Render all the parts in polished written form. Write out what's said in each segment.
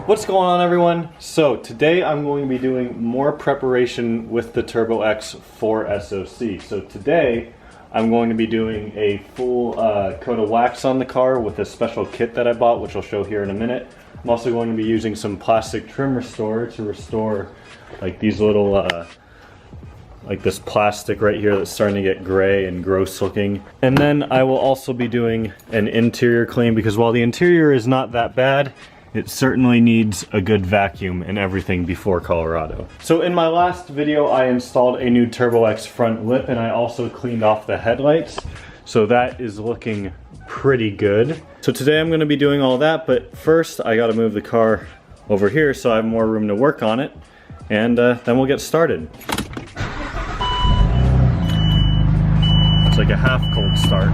What's going on, everyone? So today I'm going to be doing more preparation with the Turbo X for SOC. So today I'm going to be doing a full coat of wax on the car with a special kit that I bought, which I'll show here in a minute. I'm also going to be using some plastic trim restorer to restore like these little like this plastic right here that's starting to get gray and gross looking. And then I will also be doing an interior clean, because while the interior is not that bad, it certainly needs a good vacuum and everything before Colorado. So in my last video, I installed a new Turbo X front lip, and I also cleaned off the headlights. So that is looking pretty good. So today I'm gonna be doing all that, but first I gotta move the car over here so I have more room to work on it, and then we'll get started. It's like a half cold start.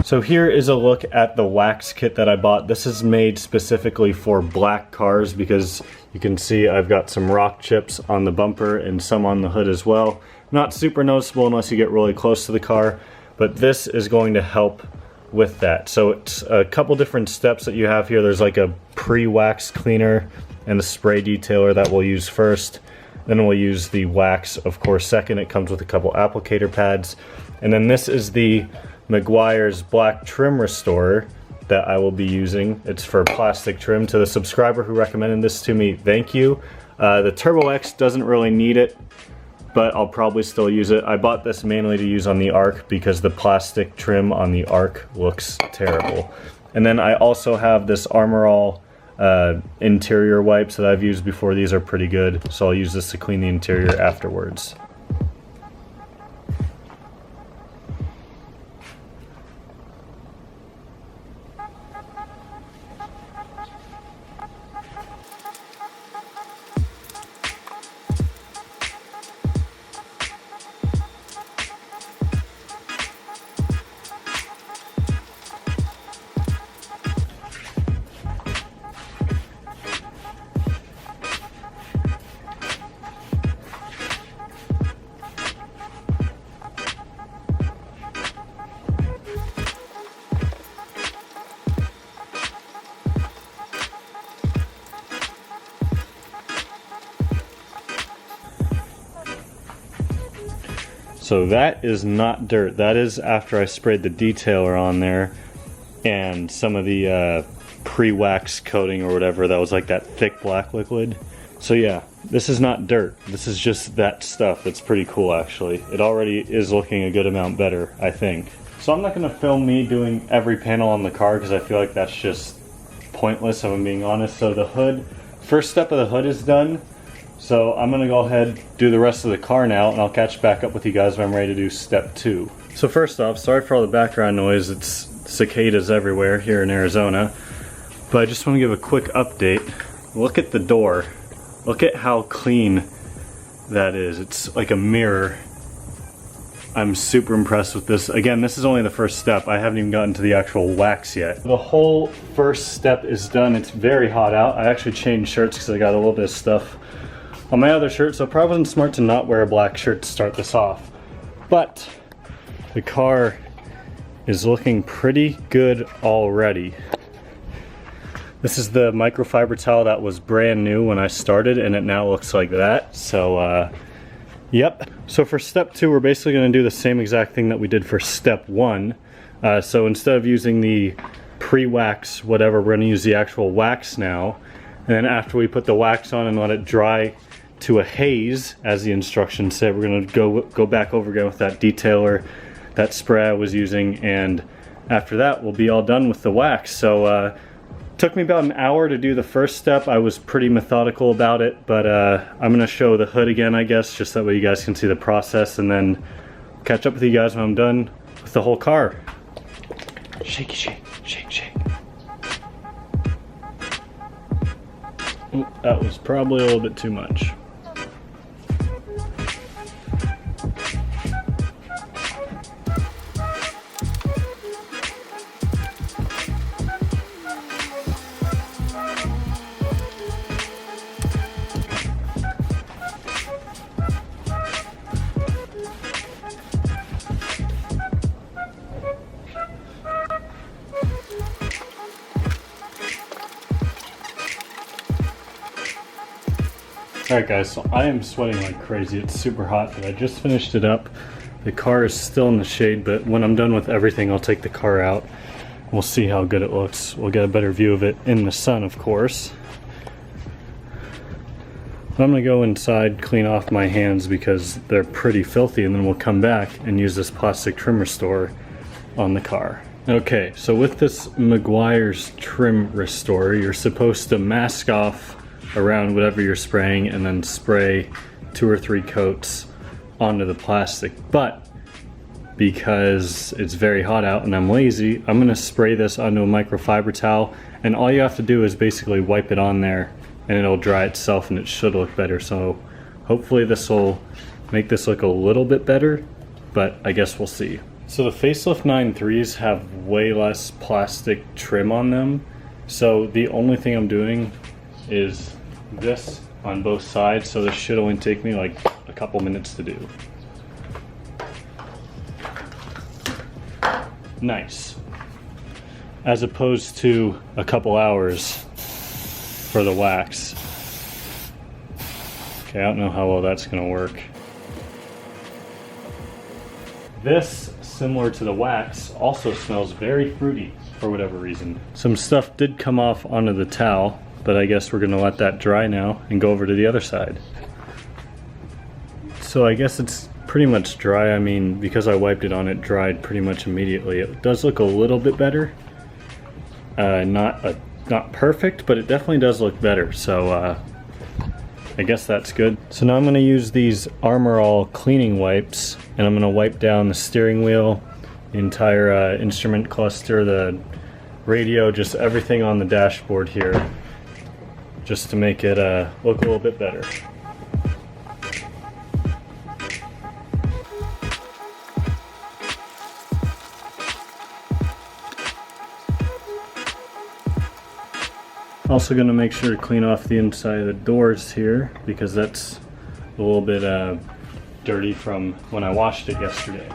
So here is a look at the wax kit that I bought. This is made specifically for black cars because you can see I've got some rock chips on the bumper and some on the hood as well. Not super noticeable unless you get really close to the car, but this is going to help with that. So it's a couple different steps that you have here. There's like a pre-wax cleaner and a spray detailer that we'll use first. Then we'll use the wax, of course, second. It comes with a couple applicator pads. And then this is the Mcguire's black trim restorer that I will be using. It's for plastic trim. To the subscriber who recommended this to me, thank you. The Turbo X doesn't really need it, but I'll probably still use it. I bought this mainly to use on the Arc because the plastic trim on the Arc looks terrible. And then I also have this Armor All interior wipes that I've used before. These are pretty good, so I'll use this to clean the interior afterwards. So that is not dirt. That is after I sprayed the detailer on there and some of the pre-wax coating or whatever that was like that thick black liquid. So yeah, this is not dirt. This is just that stuff. That's pretty cool actually. It already is looking a good amount better, I think. So I'm not gonna film me doing every panel on the car because I feel like that's just pointless, if I'm being honest. So the hood, first step of the hood is done. So I'm gonna go ahead, do the rest of the car now, and I'll catch back up with you guys when I'm ready to do step 2. So first off, sorry for all the background noise. It's cicadas everywhere here in Arizona. But I just want to give a quick update. Look at the door. Look at how clean that is. It's like a mirror. I'm super impressed with this. Again, this is only the first step. I haven't even gotten to the actual wax yet. The whole first step is done. It's very hot out. I actually changed shirts because I got a little bit of stuff on my other shirt, so it probably wasn't smart to not wear a black shirt to start this off. But the car is looking pretty good already. This is the microfiber towel that was brand new when I started, and it now looks like that. So yep. So for step 2, we're basically going to do the same exact thing that we did for step 1. So instead of using the pre-wax whatever, we're going to use the actual wax now. And then after we put the wax on and let it dry to a haze, as the instructions said, we're going to go back over again with that detailer, that spray I was using, and after that we'll be all done with the wax. So took me about an hour to do the first step. I was pretty methodical about it, but I'm going to show the hood again, I guess, just that way you guys can see the process, and then catch up with you guys when I'm done with the whole car. Shaky shake, shake, shake. Ooh, that was probably a little bit too much. Alright guys, so I am sweating like crazy. It's super hot, but I just finished it up. The car is still in the shade, but when I'm done with everything, I'll take the car out. We'll see how good it looks. We'll get a better view of it in the sun, of course. I'm gonna go inside, clean off my hands because they're pretty filthy, and then we'll come back and use this plastic trim restorer on the car. Okay, so with this Mcguire's trim restorer, you're supposed to mask off around whatever you're spraying and then spray 2 or 3 coats onto the plastic. But because it's very hot out and I'm lazy, I'm gonna spray this onto a microfiber towel, and all you have to do is basically wipe it on there and it'll dry itself and it should look better. So hopefully this will make this look a little bit better, but I guess we'll see. So the Facelift 9.3s have way less plastic trim on them. So the only thing I'm doing is this on both sides. So this should only take me like a couple minutes to do. Nice. As opposed to a couple hours for the wax. Okay, I don't know how well that's gonna work. This, similar to the wax, also smells very fruity for whatever reason. Some stuff did come off onto the towel, but I guess we're gonna let that dry now and go over to the other side. So I guess it's pretty much dry. I mean, because I wiped it on, it dried pretty much immediately. It does look a little bit better. Not perfect, but it definitely does look better, so I guess that's good. So now I'm going to use these Armor All cleaning wipes, and I'm going to wipe down the steering wheel, the entire instrument cluster, the radio, just everything on the dashboard here, just to make it look a little bit better. Also going to make sure to clean off the inside of the doors here because that's a little bit dirty from when I washed it yesterday.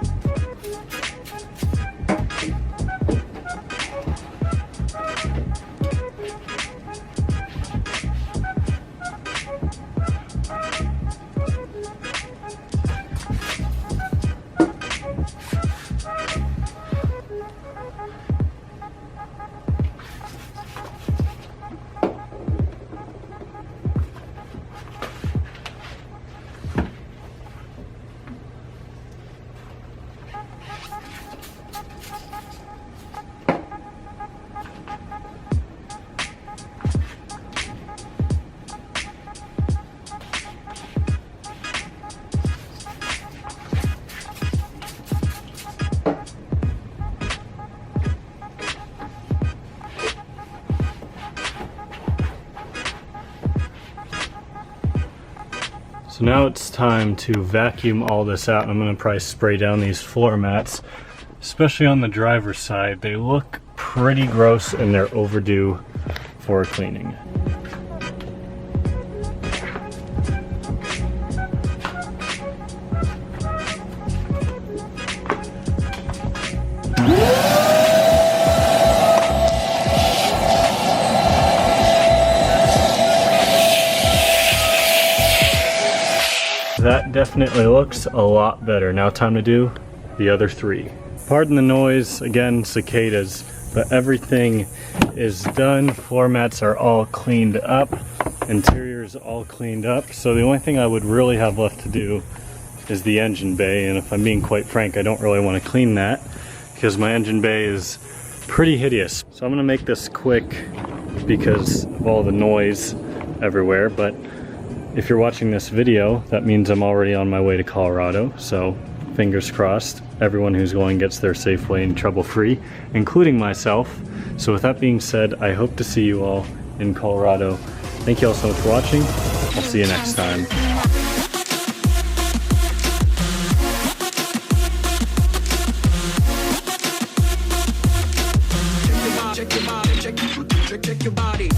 So now it's time to vacuum all this out, and I'm going to probably spray down these floor mats, especially on the driver's side. They look pretty gross and they're overdue for cleaning. That definitely looks a lot better. Now time to do the other 3. Pardon the noise, again, cicadas, but everything is done. Floor mats are all cleaned up. Interior is all cleaned up. So the only thing I would really have left to do is the engine bay, and if I'm being quite frank, I don't really want to clean that because my engine bay is pretty hideous. So I'm gonna make this quick because of all the noise everywhere, but if you're watching this video, that means I'm already on my way to Colorado, so fingers crossed, everyone who's going gets there safely and trouble-free, including myself. So with that being said, I hope to see you all in Colorado. Thank you all so much for watching. I'll see you next time. Check your body.